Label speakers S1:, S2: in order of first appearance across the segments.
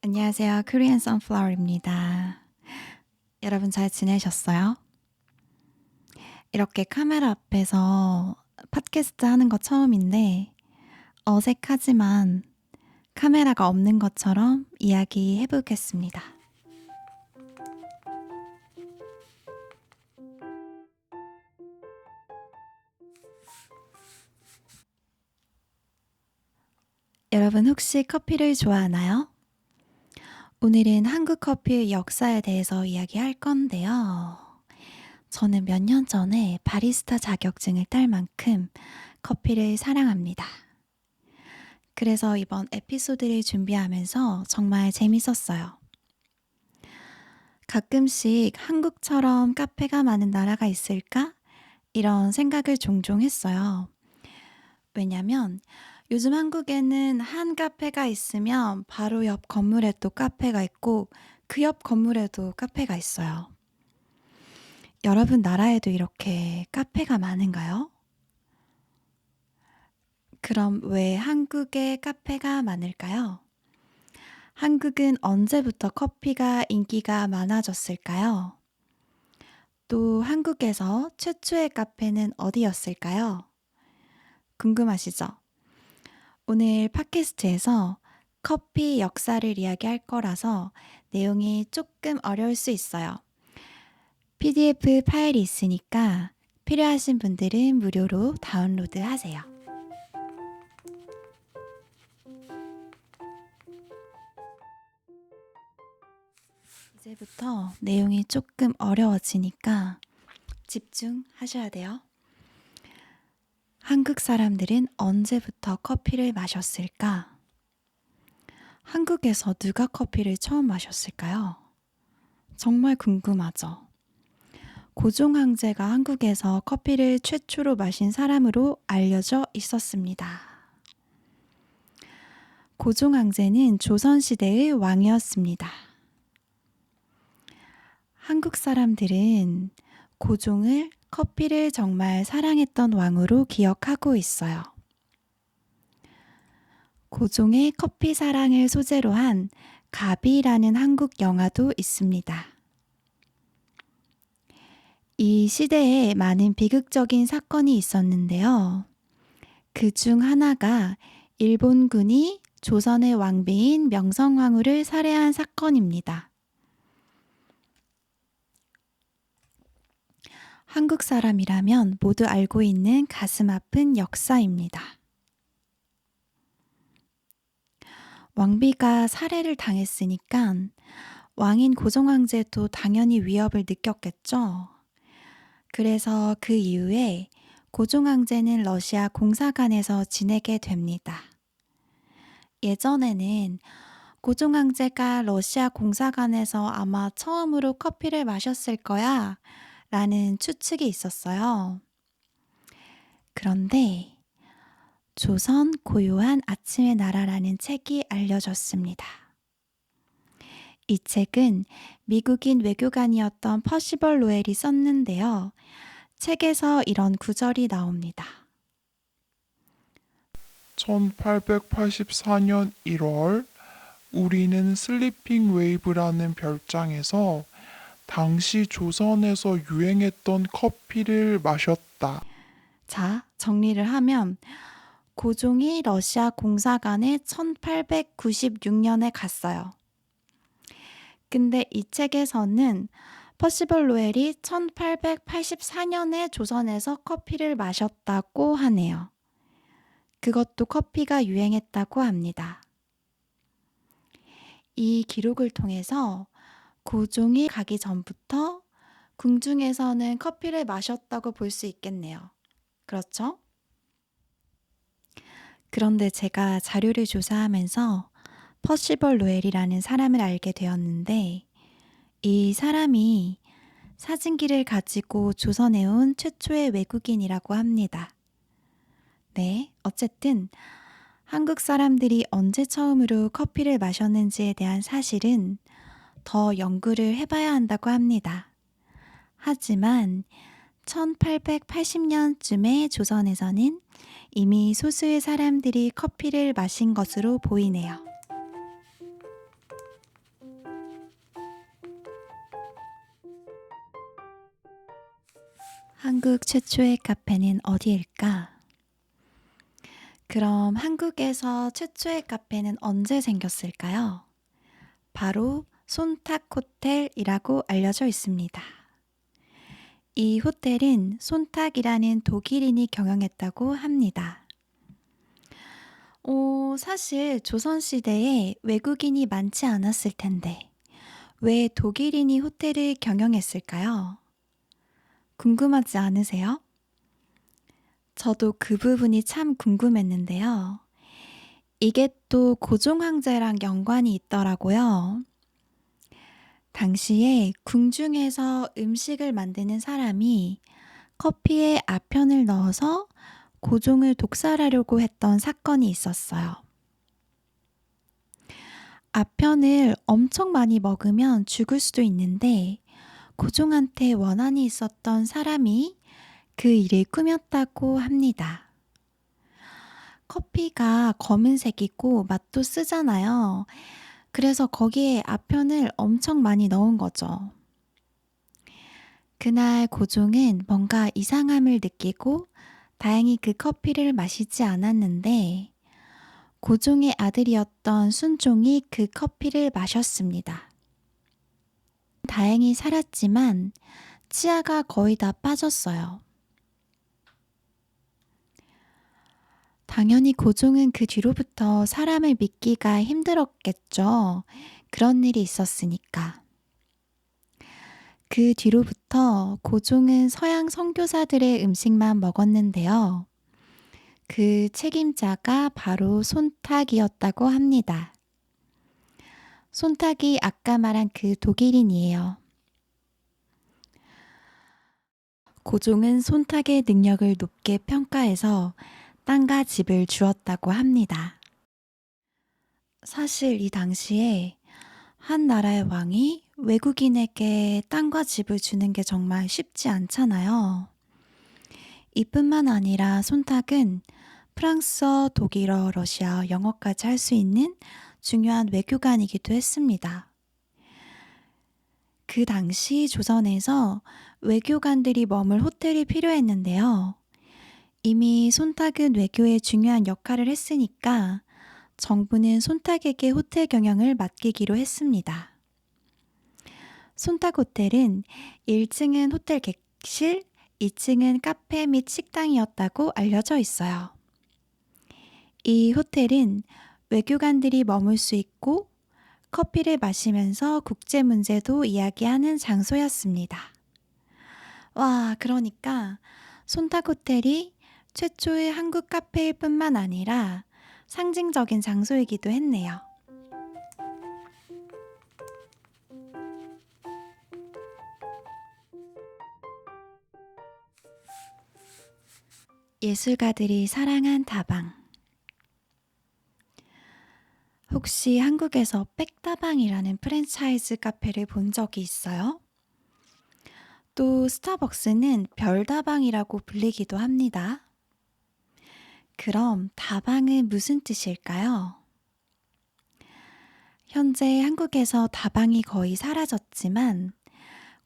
S1: 안녕하세요. 코리안 선플라워입니다. 여러분 잘 지내셨어요? 이렇게 카메라 앞에서 팟캐스트 하는 거 처음인데 어색하지만 카메라가 없는 것처럼 이야기해 보겠습니다. 여러분 혹시 커피를 좋아하나요? 오늘은 한국 커피의 역사에 대해서 이야기할 건데요. 저는 몇 년 전에 바리스타 자격증을 딸 만큼 커피를 사랑합니다. 그래서 이번 에피소드를 준비하면서 정말 재밌었어요. 가끔씩 한국처럼 카페가 많은 나라가 있을까? 이런 생각을 종종 했어요. 왜냐면 요즘 한국에는 한 카페가 있으면 바로 옆 건물에 또 카페가 있고 그 옆 건물에도 카페가 있어요. 여러분 나라에도 이렇게 카페가 많은가요? 그럼 왜 한국에 카페가 많을까요? 한국은 언제부터 커피가 인기가 많아졌을까요? 또 한국에서 최초의 카페는 어디였을까요? 궁금하시죠? 오늘 팟캐스트에서 커피 역사를 이야기할 거라서 내용이 조금 어려울 수 있어요. PDF 파일이 있으니까 필요하신 분들은 무료로 다운로드 하세요. 이제부터 내용이 조금 어려워지니까 집중하셔야 돼요. 한국 사람들은 언제부터 커피를 마셨을까? 한국에서 누가 커피를 처음 마셨을까요? 정말 궁금하죠? 고종 황제가 한국에서 커피를 최초로 마신 사람으로 알려져 있었습니다. 고종 황제는 조선시대의 왕이었습니다. 한국 사람들은 고종을 커피를 정말 사랑했던 왕으로 기억하고 있어요. 고종의 커피 사랑을 소재로 한 가비라는 한국 영화도 있습니다. 이 시대에 많은 비극적인 사건이 있었는데요. 그 중 하나가 일본군이 조선의 왕비인 명성황후를 살해한 사건입니다. 한국 사람이라면 모두 알고 있는 가슴 아픈 역사입니다. 왕비가 살해를 당했으니까 왕인 고종황제도 당연히 위협을 느꼈겠죠. 그래서 그 이후에 고종황제는 러시아 공사관에서 지내게 됩니다. 예전에는 고종황제가 러시아 공사관에서 아마 처음으로 커피를 마셨을 거야 라는 추측이 있었어요. 그런데 조선 고요한 아침의 나라라는 책이 알려졌습니다. 이 책은 미국인 외교관이었던 퍼시벌 로엘이 썼는데요. 책에서 이런 구절이 나옵니다.
S2: 1884년 1월 우리는 슬리핑 웨이브라는 별장에서 당시 조선에서 유행했던 커피를 마셨다.
S1: 자, 정리를 하면 고종이 러시아 공사관에 1896년에 갔어요. 근데 이 책에서는 퍼시벌 로엘이 1884년에 조선에서 커피를 마셨다고 하네요. 그것도 커피가 유행했다고 합니다. 이 기록을 통해서 고종이 가기 전부터 궁중에서는 커피를 마셨다고 볼 수 있겠네요. 그렇죠? 그런데 제가 자료를 조사하면서 퍼시벌 로엘이라는 사람을 알게 되었는데 이 사람이 사진기를 가지고 조선에 온 최초의 외국인이라고 합니다. 네, 어쨌든 한국 사람들이 언제 처음으로 커피를 마셨는지에 대한 사실은 더 연구를 해봐야 한다고 합니다. 하지만 1880년쯤에 조선에서는 이미 소수의 사람들이 커피를 마신 것으로 보이네요. 한국 최초의 카페는 어디일까? 그럼 한국에서 최초의 카페는 언제 생겼을까요? 바로 손탁 호텔이라고 알려져 있습니다. 이 호텔은 손탁이라는 독일인이 경영했다고 합니다. 사실 조선시대에 외국인이 많지 않았을 텐데, 왜 독일인이 호텔을 경영했을까요? 궁금하지 않으세요? 저도 그 부분이 참 궁금했는데요. 이게 또 고종 황제랑 연관이 있더라고요. 당시에 궁중에서 음식을 만드는 사람이 커피에 아편을 넣어서 고종을 독살하려고 했던 사건이 있었어요. 아편을 엄청 많이 먹으면 죽을 수도 있는데 고종한테 원한이 있었던 사람이 그 일을 꾸몄다고 합니다. 커피가 검은색이고 맛도 쓰잖아요. 그래서 거기에 아편을 엄청 많이 넣은 거죠. 그날 고종은 뭔가 이상함을 느끼고 다행히 그 커피를 마시지 않았는데 고종의 아들이었던 순종이 그 커피를 마셨습니다. 다행히 살았지만 치아가 거의 다 빠졌어요. 당연히 고종은 그 뒤로부터 사람을 믿기가 힘들었겠죠. 그런 일이 있었으니까. 그 뒤로부터 고종은 서양 선교사들의 음식만 먹었는데요. 그 책임자가 바로 손탁이었다고 합니다. 손탁이 아까 말한 그 독일인이에요. 고종은 손탁의 능력을 높게 평가해서 땅과 집을 주었다고 합니다. 사실 이 당시에 한 나라의 왕이 외국인에게 땅과 집을 주는 게 정말 쉽지 않잖아요. 이뿐만 아니라 손탁은 프랑스어, 독일어, 러시아, 영어까지 할 수 있는 중요한 외교관이기도 했습니다. 그 당시 조선에서 외교관들이 머물 호텔이 필요했는데요. 이미 손탁은 외교에 중요한 역할을 했으니까 정부는 손탁에게 호텔 경영을 맡기기로 했습니다. 손탁 호텔은 1층은 호텔 객실, 2층은 카페 및 식당이었다고 알려져 있어요. 이 호텔은 외교관들이 머물 수 있고 커피를 마시면서 국제 문제도 이야기하는 장소였습니다. 와, 그러니까 손탁 호텔이 최초의 한국 카페일 뿐만 아니라 상징적인 장소이기도 했네요. 예술가들이 사랑한 다방. 혹시 한국에서 백다방이라는 프랜차이즈 카페를 본 적이 있어요? 또 스타벅스는 별다방이라고 불리기도 합니다. 그럼 다방은 무슨 뜻일까요? 현재 한국에서 다방이 거의 사라졌지만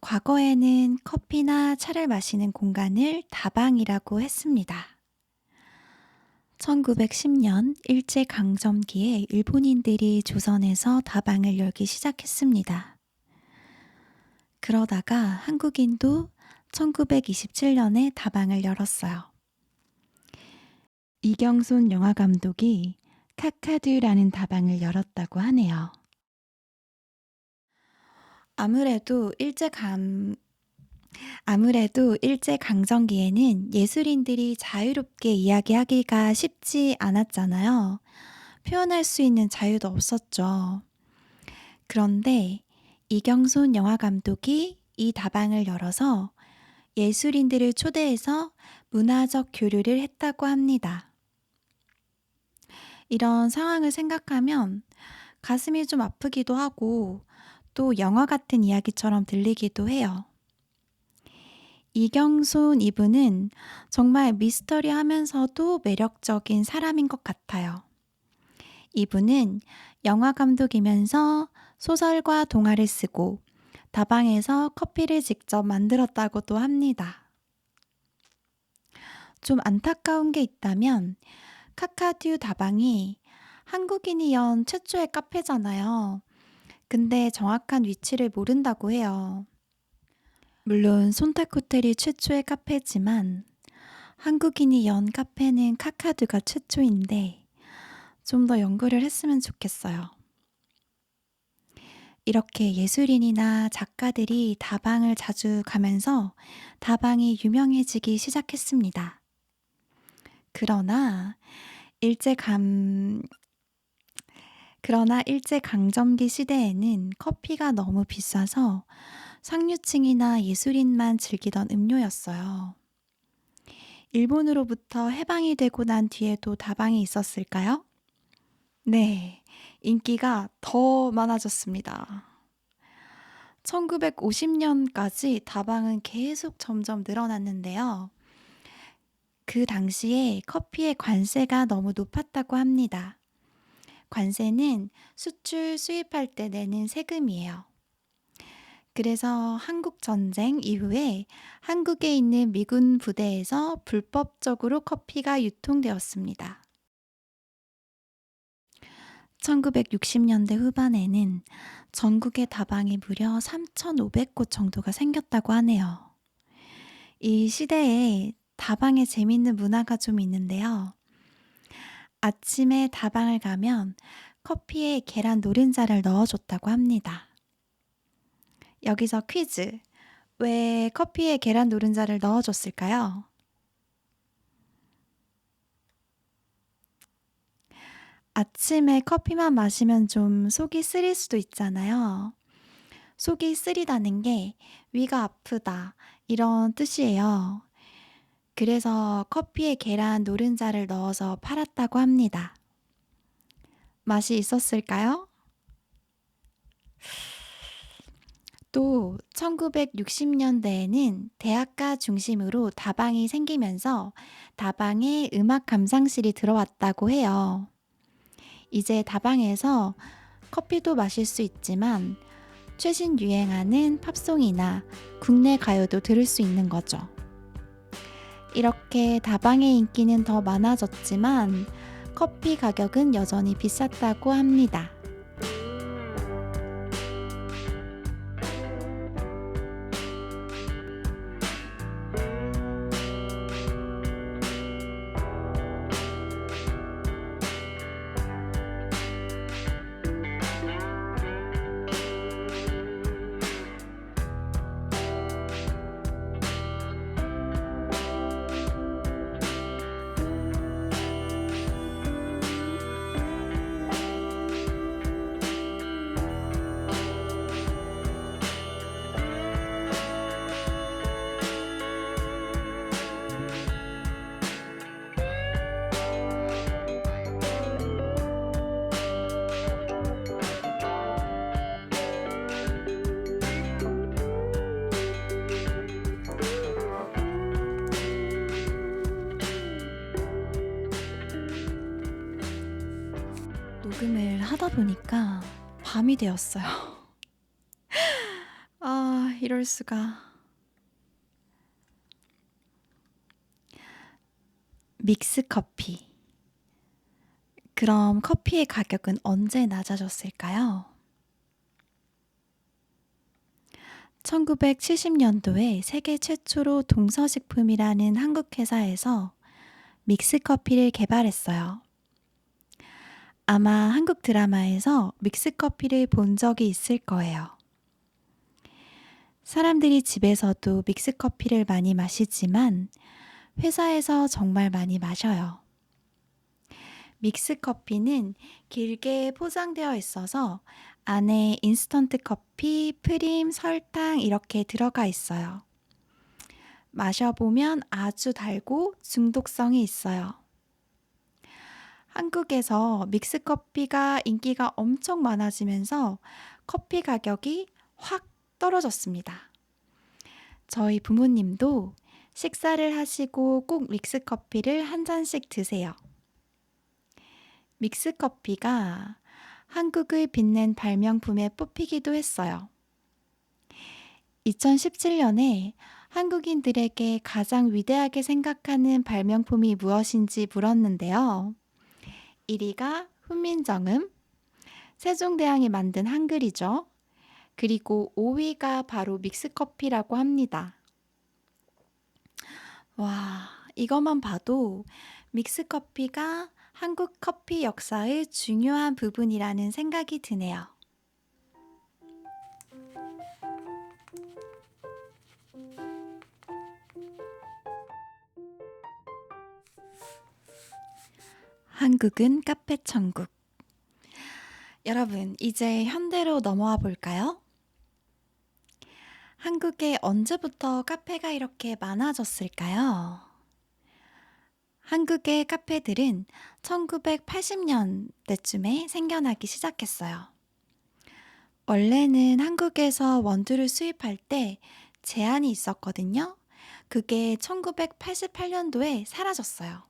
S1: 과거에는 커피나 차를 마시는 공간을 다방이라고 했습니다. 1910년 일제강점기에 일본인들이 조선에서 다방을 열기 시작했습니다. 그러다가 한국인도 1927년에 다방을 열었어요. 이경손 영화감독이 카카두라는 다방을 열었다고 하네요. 아무래도 일제강점기에는 예술인들이 자유롭게 이야기하기가 쉽지 않았잖아요. 표현할 수 있는 자유도 없었죠. 그런데 이경손 영화감독이 이 다방을 열어서 예술인들을 초대해서 문화적 교류를 했다고 합니다. 이런 상황을 생각하면 가슴이 좀 아프기도 하고 또 영화 같은 이야기처럼 들리기도 해요. 이경손 이분은 정말 미스터리하면서도 매력적인 사람인 것 같아요. 이분은 영화 감독이면서 소설과 동화를 쓰고 다방에서 커피를 직접 만들었다고도 합니다. 좀 안타까운 게 있다면 카카듀 다방이 한국인이 연 최초의 카페잖아요. 근데 정확한 위치를 모른다고 해요. 물론 손타코텔이 최초의 카페지만 한국인이 연 카페는 카카두가 최초인데 좀 더 연구를 했으면 좋겠어요. 이렇게 예술인이나 작가들이 다방을 자주 가면서 다방이 유명해지기 시작했습니다. 그러나 일제감 그러나 일제강점기 시대에는 커피가 너무 비싸서 상류층이나 예술인만 즐기던 음료였어요. 일본으로부터 해방이 되고 난 뒤에도 다방이 있었을까요? 네, 인기가 더 많아졌습니다. 1950년까지 다방은 계속 점점 늘어났는데요. 그 당시에 커피의 관세가 너무 높았다고 합니다. 관세는 수출 수입할 때 내는 세금이에요. 그래서 한국 전쟁 이후에 한국에 있는 미군 부대에서 불법적으로 커피가 유통되었습니다. 1960년대 후반에는 전국의 다방이 무려 3,500곳 정도가 생겼다고 하네요. 이 시대에 다방에 재밌는 문화가 좀 있는데요. 아침에 다방을 가면 커피에 계란 노른자를 넣어줬다고 합니다. 여기서 퀴즈. 왜 커피에 계란 노른자를 넣어줬을까요? 아침에 커피만 마시면 좀 속이 쓰릴 수도 있잖아요. 속이 쓰리다는 게 위가 아프다 이런 뜻이에요. 그래서 커피에 계란 노른자를 넣어서 팔았다고 합니다. 맛이 있었을까요? 또 1960년대에는 대학가 중심으로 다방이 생기면서 다방에 음악 감상실이 들어왔다고 해요. 이제 다방에서 커피도 마실 수 있지만 최신 유행하는 팝송이나 국내 가요도 들을 수 있는 거죠. 이렇게 다방의 인기는 더 많아졌지만 커피 가격은 여전히 비쌌다고 합니다. 녹음을 하다 보니까 밤이 되었어요. 아, 이럴 수가. 믹스 커피. 그럼 커피의 가격은 언제 낮아졌을까요? 1970년도에 세계 최초로 동서식품이라는 한국 회사에서 믹스 커피를 개발했어요. 아마 한국 드라마에서 믹스 커피를 본 적이 있을 거예요. 사람들이 집에서도 믹스 커피를 많이 마시지만 회사에서 정말 많이 마셔요. 믹스 커피는 길게 포장되어 있어서 안에 인스턴트 커피, 프림, 설탕 이렇게 들어가 있어요. 마셔보면 아주 달고 중독성이 있어요. 한국에서 믹스 커피가 인기가 엄청 많아지면서 커피 가격이 확 떨어졌습니다. 저희 부모님도 식사를 하시고 꼭 믹스 커피를 한 잔씩 드세요. 믹스 커피가 한국을 빛낸 발명품에 뽑히기도 했어요. 2017년에 한국인들에게 가장 위대하게 생각하는 발명품이 무엇인지 물었는데요. 1위가 훈민정음, 세종대왕이 만든 한글이죠. 그리고 5위가 바로 믹스커피라고 합니다. 와, 이것만 봐도 믹스커피가 한국 커피 역사의 중요한 부분이라는 생각이 드네요. 한국은 카페 천국. 여러분, 이제 현대로 넘어와 볼까요? 한국에 언제부터 카페가 이렇게 많아졌을까요? 한국의 카페들은 1980년대쯤에 생겨나기 시작했어요. 원래는 한국에서 원두를 수입할 때 제한이 있었거든요. 그게 1988년도에 사라졌어요.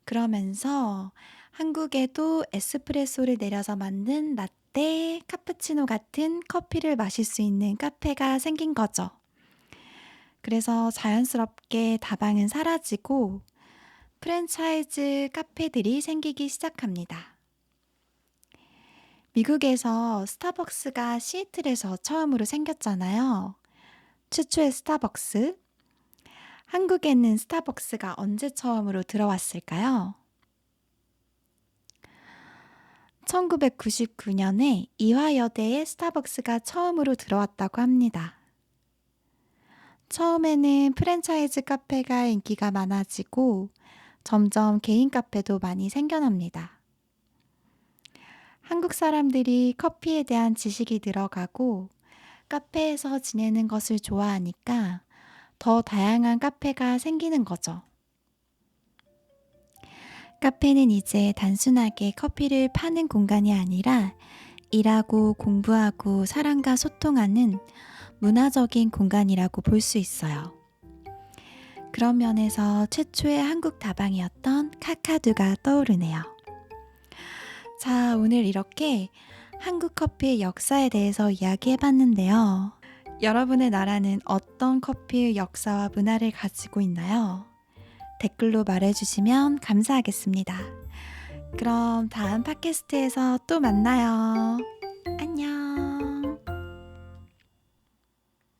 S1: 그러면서 한국에도 에스프레소를 내려서 만든 라떼, 카푸치노 같은 커피를 마실 수 있는 카페가 생긴 거죠. 그래서 자연스럽게 다방은 사라지고 프랜차이즈 카페들이 생기기 시작합니다. 미국에서 스타벅스가 시애틀에서 처음으로 생겼잖아요. 최초의 스타벅스. 한국에는 스타벅스가 언제 처음으로 들어왔을까요? 1999년에 이화여대에 스타벅스가 처음으로 들어왔다고 합니다. 처음에는 프랜차이즈 카페가 인기가 많아지고 점점 개인 카페도 많이 생겨납니다. 한국 사람들이 커피에 대한 지식이 늘어가고 카페에서 지내는 것을 좋아하니까 더 다양한 카페가 생기는 거죠. 카페는 이제 단순하게 커피를 파는 공간이 아니라 일하고 공부하고 사람과 소통하는 문화적인 공간이라고 볼 수 있어요. 그런 면에서 최초의 한국 다방이었던 카카두가 떠오르네요. 자, 오늘 이렇게 한국 커피의 역사에 대해서 이야기해봤는데요. 여러분의 나라는 어떤 커피의 역사와 문화를 가지고 있나요? 댓글로 말해주시면 감사하겠습니다. 그럼 다음 팟캐스트에서 또 만나요.